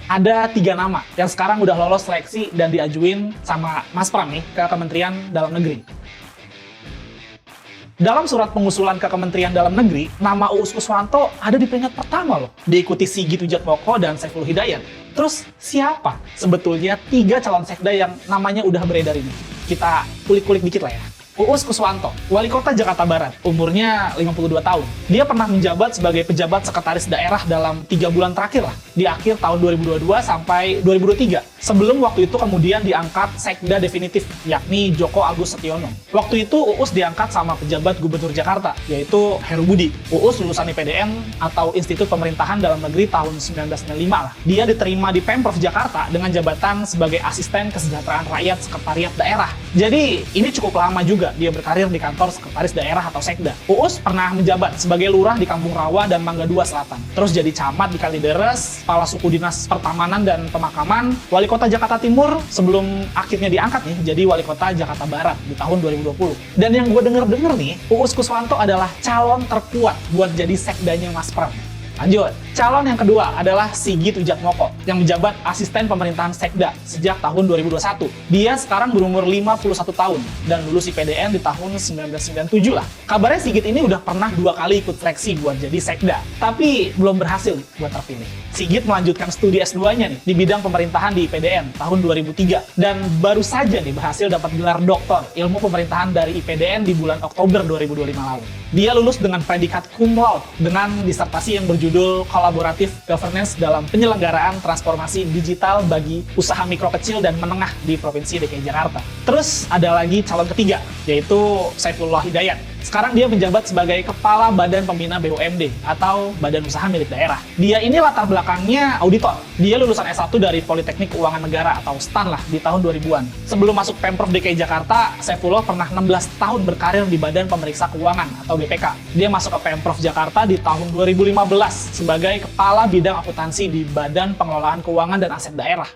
Ada 3 nama yang sekarang udah lolos seleksi dan diajuin sama Mas Pram nih ke Kementerian Dalam Negeri. Dalam surat pengusulan ke Kementerian Dalam Negeri, nama Uus Kuswanto ada di peringkat pertama loh, diikuti Sigit Wijatmoko dan Saifullah Hidayat. Terus siapa sebetulnya 3 calon sekda yang namanya udah beredar ini? Kita kulik-kulik dikit lah ya. Uus Kuswanto, wali kota Jakarta Barat, umurnya 52 tahun. Dia pernah menjabat sebagai pejabat sekretaris daerah dalam 3 bulan terakhir lah, di akhir tahun 2022 sampai 2023. Sebelum waktu itu kemudian diangkat sekda definitif, yakni Joko Agus Setiono. Waktu itu Uus diangkat sama pejabat gubernur Jakarta, yaitu Heru Budi. Uus lulusan IPDN atau Institut Pemerintahan Dalam Negeri tahun 1995 lah. Dia diterima di Pemprov Jakarta dengan jabatan sebagai asisten kesejahteraan rakyat sekretariat daerah. Jadi ini cukup lama juga dia berkarir di kantor sekretaris daerah atau sekda. Uus pernah menjabat sebagai lurah di Kampung Rawa dan Mangga 2 Selatan. Terus jadi camat di Kalideres, kepala suku dinas pertamanan dan pemakaman, wali kota Jakarta Timur sebelum akhirnya diangkat nih jadi wali kota Jakarta Barat di tahun 2020. Dan yang gue denger nih, Uus Kuswanto adalah calon terkuat buat jadi sekdanya Mas Pram. Lanjut, calon yang kedua adalah Sigit Wijatmoko yang menjabat asisten pemerintahan sekda sejak tahun 2021. Dia sekarang berumur 51 tahun dan lulus IPDN di tahun 1997 lah. Kabarnya Sigit ini udah pernah 2 kali ikut seleksi buat jadi sekda, tapi belum berhasil buat terpilih. Sigit melanjutkan studi S2-nya nih di bidang pemerintahan di IPDN tahun 2003 dan baru saja nih berhasil dapat gelar doktor ilmu pemerintahan dari IPDN di bulan Oktober 2025 lalu. Dia lulus dengan predikat cum laude dengan disertasi yang berjudul Collaborative Governance dalam penyelenggaraan transformasi digital bagi usaha mikro kecil dan menengah di Provinsi DKI Jakarta. Terus ada lagi calon ketiga, yaitu Saifullah Hidayat. Sekarang dia menjabat sebagai Kepala Badan Pembina BUMD atau Badan Usaha Milik Daerah. Dia ini latar belakangnya auditor. Dia lulusan S1 dari Politeknik Keuangan Negara atau STAN lah di tahun 2000-an. Sebelum masuk Pemprov DKI Jakarta, Saifullah pernah 16 tahun berkarir di Badan Pemeriksa Keuangan atau BPK. Dia masuk ke Pemprov Jakarta di tahun 2015 sebagai Kepala Bidang Akuntansi di Badan Pengelolaan Keuangan dan Aset Daerah.